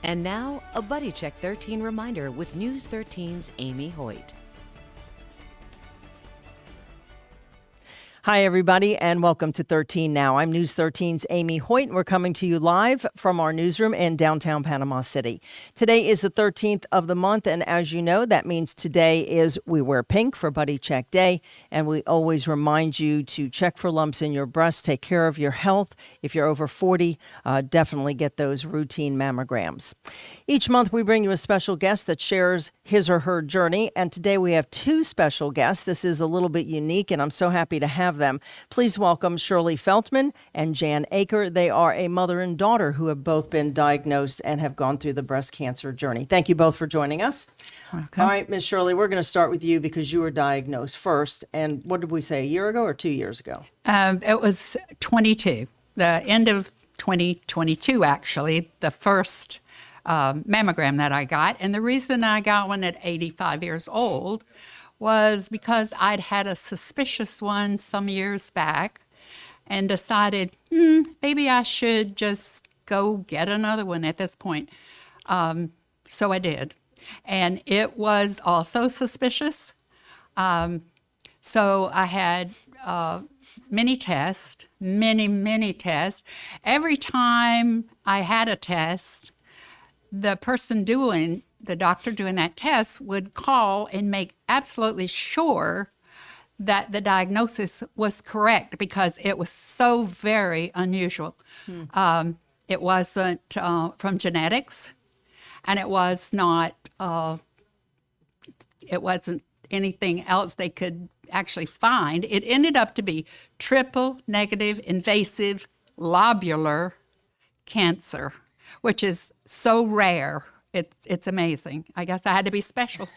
And now, a Buddy Check 13 reminder with News 13's Amy Hoyt. Hi, everybody, and welcome to 13 Now. I'm News 13's Amy Hoyt, and we're coming to you live from our newsroom in downtown Panama City. Today is the 13th of the month, and as you know, that means today is We Wear Pink for Buddy Check Day, and we always remind you to check for lumps in your breast, take care of your health. If you're over 40, definitely get those routine mammograms. Each month, we bring you a special guest that shares his or her journey, and today we have two special guests. This is a little bit unique, and I'm so happy to have them. Please welcome Shirley Feltman and Jan Aker. They are a mother and daughter who have both been diagnosed and have gone through the breast cancer journey. Thank you both for joining us. Welcome. All right, Ms. Shirley, we're going to start with you because you were diagnosed first. And what did we say, a year ago or 2 years ago? It was 22, the end of 2022, actually, the first mammogram that I got. And the reason I got one at 85 years old was because I'd had a suspicious one some years back and decided, maybe I should just go get another one at this point. So I did. And it was also suspicious. So I had many tests, many tests. Every time I had a test, the doctor doing that test would call and make absolutely sure that the diagnosis was correct because it was so very unusual. It wasn't from genetics, and it wasn't anything else they could actually find. It ended up to be triple negative invasive lobular cancer, which is so rare. It's amazing. I guess I had to be special.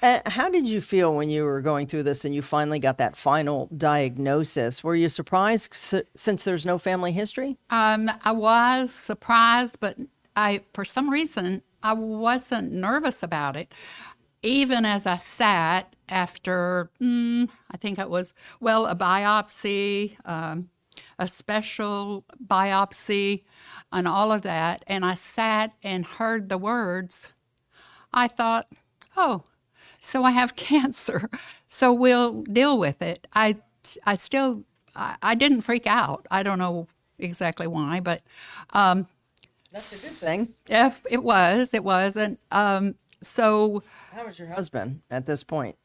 How did you feel when you were going through this and you finally got that final diagnosis? Were you surprised since there's no family history? I was surprised, but for some reason, I wasn't nervous about it. Even as I sat after, I think it was, a biopsy, a special biopsy, and all of that, and I sat and heard the words, I thought, oh, so I have cancer, so we'll deal with it. I didn't freak out. I don't know exactly why, but that's a good thing. Yeah, it was, and so. How was your husband at this point?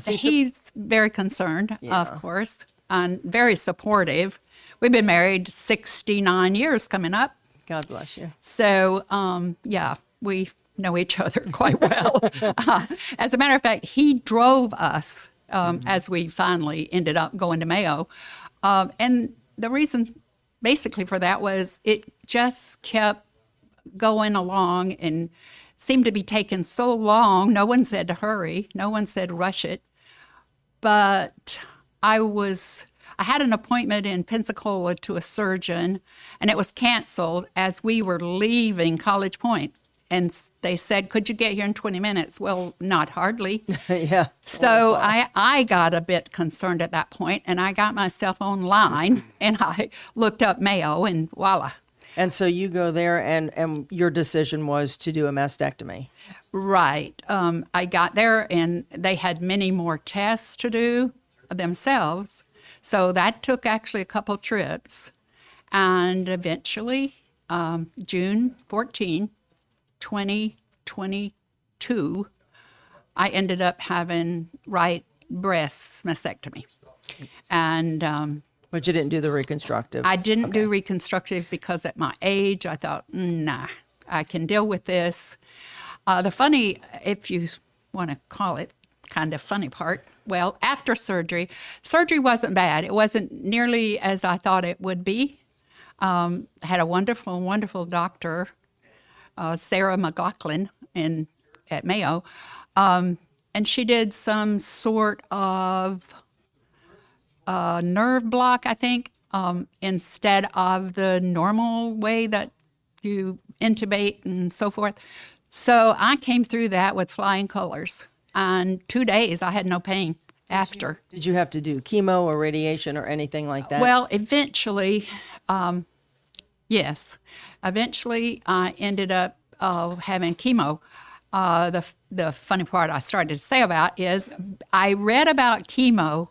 He's very concerned, Yeah. of course, and very supportive. We've been married 69 years coming up. God bless you. So, we know each other quite well. As a matter of fact, he drove us as we finally ended up going to Mayo. And the reason basically for that was it just kept going along and seemed to be taking so long. No one said to hurry. No one said rush it. But I had an appointment in Pensacola to a surgeon, and it was canceled as we were leaving College Point. And they said, could you get here in 20 minutes? Well, not hardly. Yeah. So I got a bit concerned at that point, and I got myself online, and I looked up Mayo, and voila. And so you go there, and your decision was to do a mastectomy. Right. I got there, and they had many more tests to do themselves. So that took actually a couple trips. And eventually, June 14, 2022, I ended up having right breast mastectomy. And But you didn't do the reconstructive. I didn't do reconstructive because at my age, I thought, nah, I can deal with this. The funny, if you want to call it, kind of funny part, well, after surgery wasn't bad. It wasn't nearly as I thought it would be. I had a wonderful, wonderful doctor, Sarah McLaughlin at Mayo, and she did some sort of nerve block, I think, instead of the normal way that you intubate and so forth. So I came through that with flying colors. And 2 days, I had no pain after. Did you have to do chemo or radiation or anything like that? Well, eventually, Yes. Eventually, I ended up having chemo. The funny part I started to say about is I read about chemo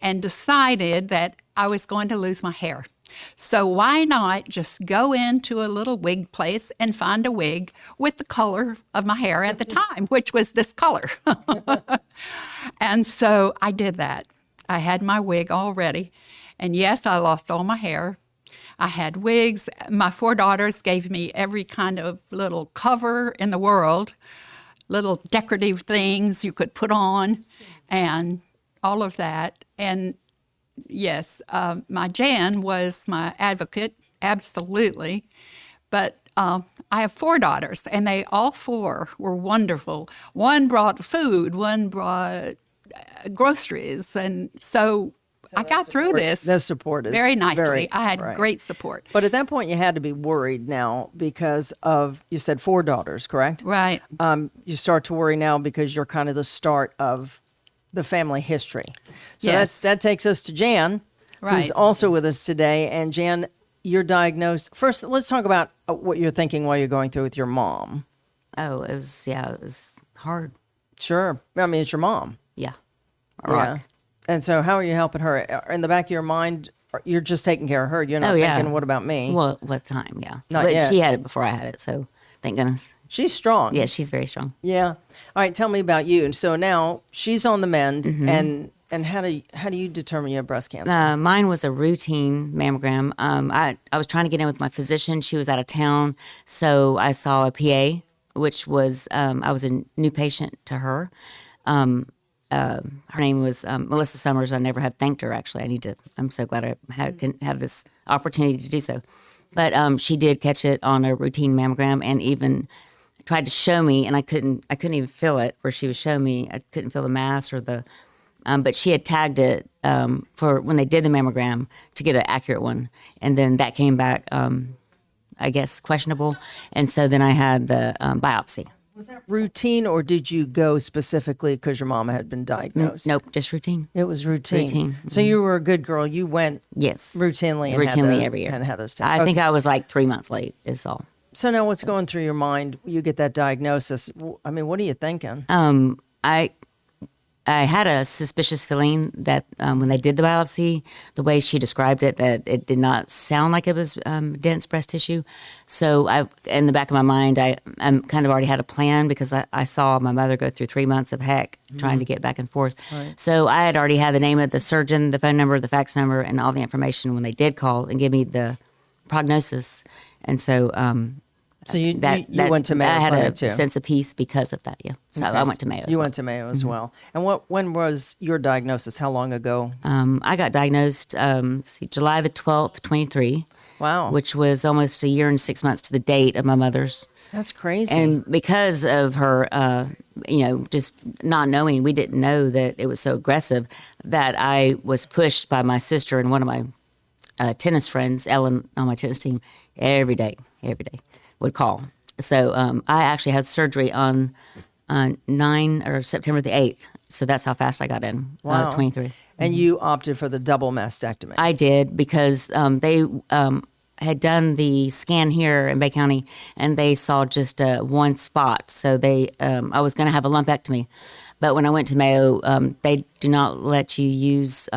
and decided that I was going to lose my hair. So why not just go into a little wig place and find a wig with the color of my hair at the time, which was this color. And so I did that. I had my wig all ready. And yes, I lost all my hair. I had wigs. My 4 daughters gave me every kind of little cover in the world, little decorative things you could put on, and all of that. And yes, my Jan was my advocate, absolutely. But I have 4 daughters, and they all 4 were wonderful. One brought food, one brought groceries, and so I got through this. The support is very nicely. Very, I had right. great support. But at that point, you had to be worried now because of, you said 4 daughters, correct? Right. You start to worry now because you're kind of the start of the family history. So Yes. that takes us to Jan, who's Right. also with us today. And Jan, you're diagnosed. First, let's talk about what you're thinking while you're going through with your mom. Oh, it was hard. Sure. I mean, it's your mom. Yeah. A rock. Yeah. And so how are you helping her? In the back of your mind, you're just taking care of her. You're not thinking, what about me? Well, what time? Yeah. Not but yet. she had it before I had it, so thank goodness. She's strong. Yeah, she's very strong. Yeah. All right. Tell me about you. And so now she's on the mend, Mm-hmm. and how do you determine you have breast cancer? Mine was a routine mammogram. I was trying to get in with my physician. She was out of town, so I saw a PA, which was I was a new patient to her. Her name was Melissa Summers. I never have thanked her, actually. I'm so glad I can have this opportunity to do so. But she did catch it on a routine mammogram and even tried to show me, and I couldn't even feel it where she was showing me. I couldn't feel the mass or the, but she had tagged it for when they did the mammogram to get an accurate one. And then that came back, I guess, questionable. And so then I had the biopsy. Was that routine, or did you go specifically because your mom had been diagnosed? Nope, just routine. It was routine. Routine. So you were a good girl. You went Yes. routinely and Routinely had those, every year. and had those tests. I think Okay. I was like 3 months late is all. So now what's going through your mind? You get that diagnosis. I mean, what are you thinking? I had a suspicious feeling that when they did the biopsy, the way she described it, that it did not sound like it was dense breast tissue. So in the back of my mind, I kind of already had a plan because I saw my mother go through 3 months of heck trying to get back and forth. Right. So I had already had the name of the surgeon, the phone number, the fax number, and all the information when they did call and give me the prognosis. And so So you went to Mayo I had Clinic a too? sense of peace because of that, yeah. So I went to Mayo as You well. went to Mayo as well. And when was your diagnosis? How long ago? I got diagnosed July the 12th, 23. Wow. Which was almost a year and 6 months to the date of my mother's. That's crazy. And because of her, just not knowing, we didn't know that it was so aggressive, that I was pushed by my sister and one of my tennis friends, Ellen, on my tennis team, every day would call. So I actually had surgery on September the 8th. So that's how fast I got in, Wow. 23. And you opted for the double mastectomy. I did because they had done the scan here in Bay County, and they saw just one spot. So I was going to have a lumpectomy. But when I went to Mayo, they do not let you use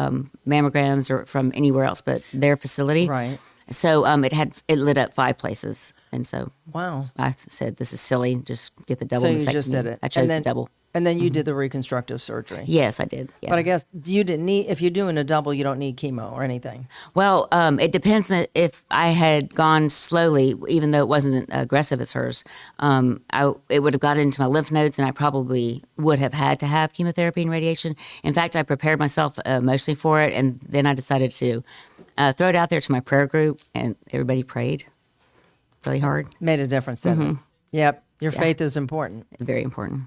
mammograms or from anywhere else but their facility. Right. So it lit up 5 places, and so Wow. I said, "This is silly. Just get the double So you mastectomy." just did it. I chose the double. And then you did the reconstructive surgery. Yes, I did. Yeah. But I guess you didn't need, if you're doing a double, you don't need chemo or anything. Well, it depends if I had gone slowly, even though it wasn't aggressive as hers. It would have got into my lymph nodes, and I probably would have had to have chemotherapy and radiation. In fact, I prepared myself emotionally for it, and then I decided to throw it out there to my prayer group, and everybody prayed really hard. Made a difference, didn't it? Yep. Your faith is important. Very important.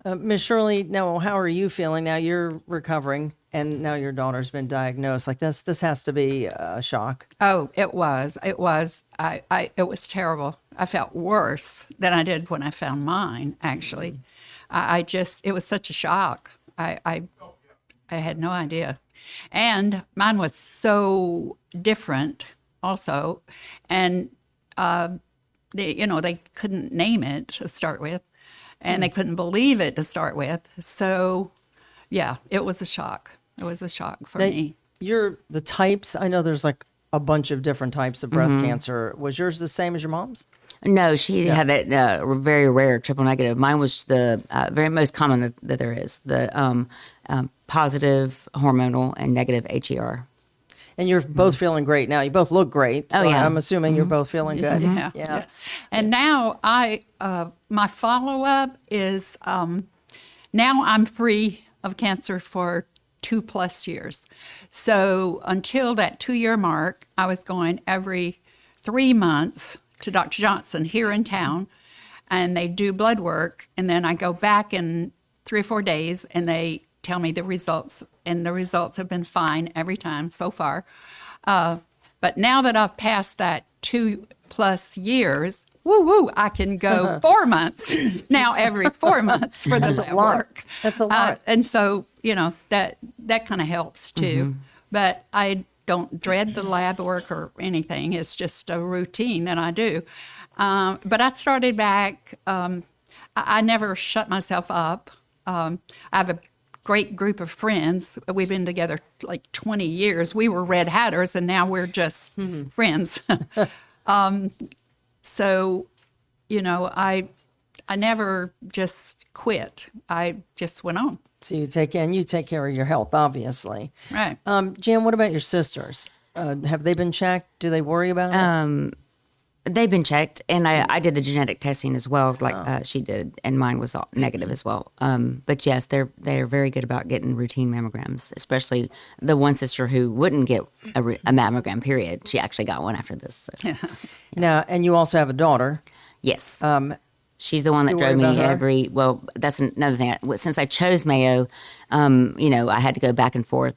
Ms. Shirley, now how are you feeling? Now you're recovering, and now your daughter's been diagnosed. Like this has to be a shock. Oh, it was. It was. It was terrible. I felt worse than I did when I found mine. Actually, it was such a shock. I had no idea, and mine was so different also, and they couldn't name it to start with, and they couldn't believe it to start with. So, yeah, it was a shock. It was a shock for me. You're the types. I know there's like a bunch of different types of breast cancer. Was yours the same as your mom's? No, she had that very rare triple negative. Mine was the very most common that there is, the positive hormonal and negative HER. And you're both feeling great now. You both look great. So I'm assuming you're both feeling good. Yeah. Yes. And now my follow-up is now I'm free of cancer for 2+ years. So until that 2-year mark, I was going every 3 months to Dr. Johnson here in town, and they do blood work, and then I go back in 3 or 4 days, and they tell me the results, and the results have been fine every time so far. But now that I've passed that 2+ years, I can go 4 months now, every 4 months for the lab work. That's a lot. And so, that kind of helps too. But I don't dread the lab work or anything. It's just a routine that I do. But I started back, I never shut myself up. I have a great group of friends. We've been together like 20 years. We were Red Hatters, and now we're just friends. So, I never just quit. I just went on. So you take care of your health, obviously. Right. Jan, what about your sisters? Have they been checked? Do they worry about it? They've been checked, and I did the genetic testing as well, like she did, and mine was all negative as well. But yes, they are very good about getting routine mammograms, especially the one sister who wouldn't get a mammogram, period. She actually got one after this. So. Now, and you also have a daughter. Yes. She's the one that drove me that's another thing. Since I chose Mayo, I had to go back and forth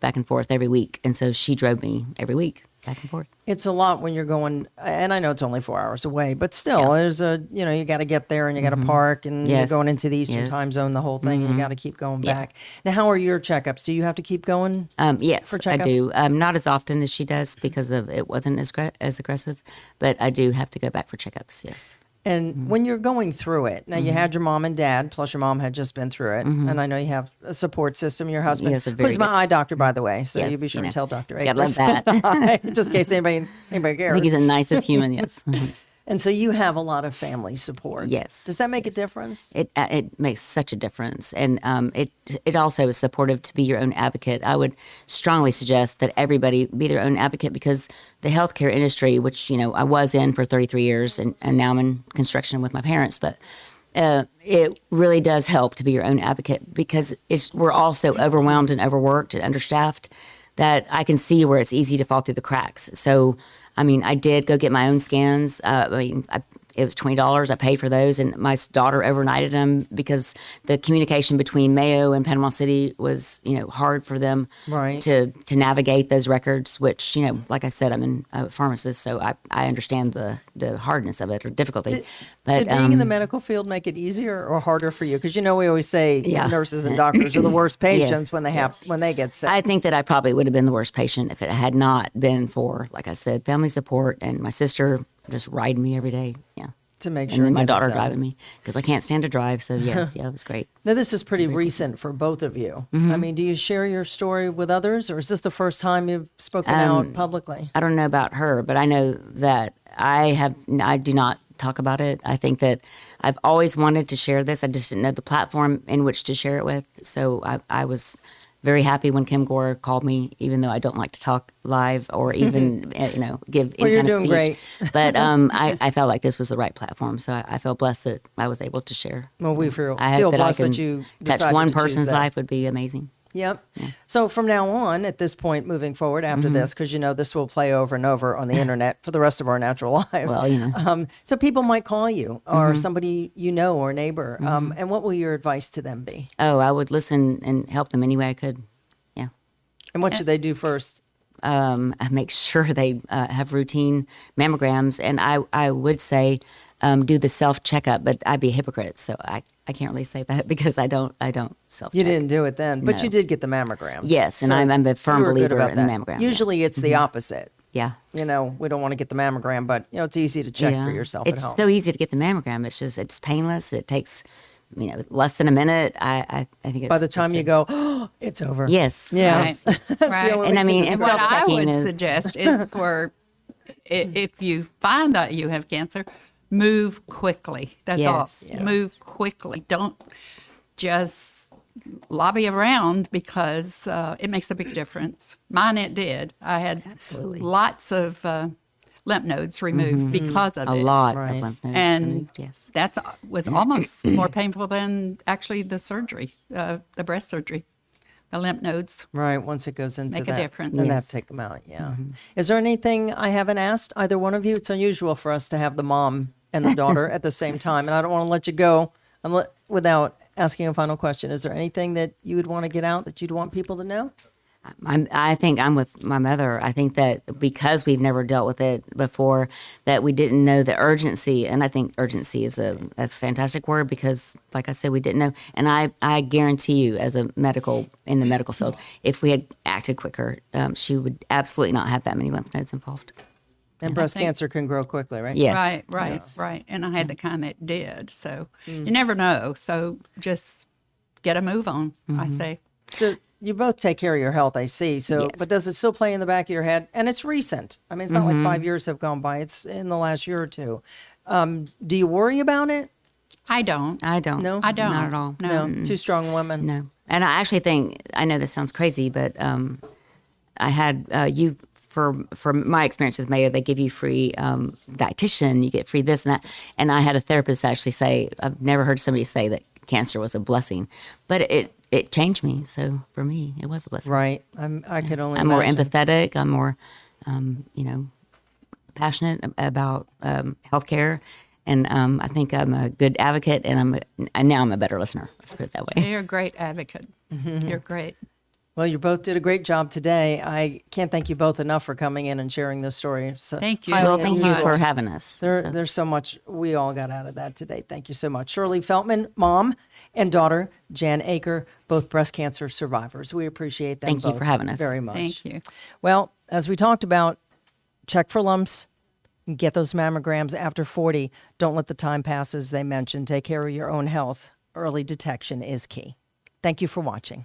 every week. And so she drove me every week, back and forth. It's a lot when you're going, and I know it's only 4 hours away, but still, there's you got to get there and you got to park, and you're going into the Eastern time zone, the whole thing, and you got to keep going back. Now, how are your checkups? Do you have to keep going? Yes, for checkups? I do. Not as often as she does because it wasn't as aggressive, but I do have to go back for checkups, yes. And when you're going through it, now you had your mom and dad, plus your mom had just been through it. And I know you have a support system, your husband, who's my eye doctor, by the way. So you be sure to tell Dr. Akers. Gotta love that. Just in case anybody cares. I think he's the nicest human, yes. And so you have a lot of family support. Yes. Does that make a difference? It makes such a difference. And it also is supportive to be your own advocate. I would strongly suggest that everybody be their own advocate, because the healthcare industry, which, I was in for 33 years and now I'm in construction with my parents, but it really does help to be your own advocate, because we're all so overwhelmed and overworked and understaffed that I can see where it's easy to fall through the cracks. So, I did go get my own scans. It was $20. I paid for those, and my daughter overnighted them because the communication between Mayo and Panama City was, hard for them to navigate those records, which, like I said, I'm a pharmacist, so I understand the hardness of it, or difficulty. Did being in the medical field make it easier or harder for you? Because, we always say nurses and doctors are the worst patients when they get sick. I think that I probably would have been the worst patient if it had not been for, like I said, family support and my sister just riding me every day. Yeah. To make sure. And then my daughter driving me, because I can't stand to drive. So yes, it was great. Now, this is pretty recent for both of you. Do you share your story with others, or is this the first time you've spoken out publicly? I don't know about her, but I know that I do not talk about it. I think that I've always wanted to share this. I just didn't know the platform in which to share it with. So I was very happy when Kim Gore called me, even though I don't like to talk live or even, give any kind of speech. Great. But I felt like this was the right platform. So I feel blessed that I was able to share. Well, we feel feel blessed that you touch one person's life would be amazing. Yep. Yeah. So from now on, at this point, moving forward after this, because this will play over and over on the internet for the rest of our natural lives. Well, so people might call you or somebody or neighbor. And what will your advice to them be? Oh, I would listen and help them any way I could. Yeah. And what should they do first? I make sure they have routine mammograms, and I would say do the self checkup, but I'd be a hypocrite, so I can't really say that because I don't self. You didn't do it then, but you did get the mammograms. Yes, and I'm a firm believer in the mammogram. Usually, it's the opposite. Yeah. we don't want to get the mammogram, but it's easy to check for yourself It's at home. so easy to get the mammogram. It's painless. It takes, less than a minute. I think it's By the time you go, oh, it's over. Yes. Yeah. Yes. Right. And I mean, and What I self-checking would is- suggest is if you find that you have cancer, move quickly. That's Yes, all. yes. Move quickly. Don't just lobby around because it makes a big difference. Mine, it did. I had Absolutely. lots of lymph nodes removed because of a it. lot Right. of lymph nodes And removed. Yes. that was almost more painful than actually the surgery, the breast surgery. The lymph nodes. Right. Once it goes into Make a that, difference. then Yes. that take them out. Yeah. Is there anything I haven't asked either one of you? It's unusual for us to have the mom and the daughter at the same time, and I don't want to let you go without asking a final question. Is there anything that you would want to get out that you'd want people to know? I think I'm with my mother. I think that because we've never dealt with it before, that we didn't know the urgency. And I think urgency is a fantastic word because, like I said, we didn't know. And I guarantee you, as in the medical field, if we had acted quicker, she would absolutely not have that many lymph nodes involved. And breast think- cancer can grow quickly, right? Yes. Right. And I had the kind that did. So you never know. So just get a move on, I say. So you both take care of your health, I see. So, Yes. but does it still play in the back of your head? And it's recent. I mean, it's not like 5 years have gone by. It's in the last year or two. Do you worry about it? I don't. I don't. No? I don't. Not at all. No. Two strong women. No. And I actually think, I know this sounds crazy, but I had for my experience with Mayo, they give you free dietitian, you get free this and that. And I had a therapist actually say, I've never heard somebody say that cancer was a blessing, but it changed me. So for me, it was a blessing. Right. I could only I'm more imagine. empathetic. I'm more, passionate about healthcare. And I think I'm a good advocate, and now I'm a better listener. Let's put it that way. You're a great advocate. You're great. Well, you both did a great job today. I can't thank you both enough for coming in and sharing this story. So Thank you. highly Well, thank you unusual. for having us. There's so much we all got out of that today. Thank you so much. Shirley Feltman, mom, and daughter, Jan Aker, both breast cancer survivors. We appreciate them Thank you both for having us. very much. Thank you. Well, as we talked about, check for lumps, get those mammograms after 40. Don't let the time pass, as they mentioned. Take care of your own health. Early detection is key. Thank you for watching.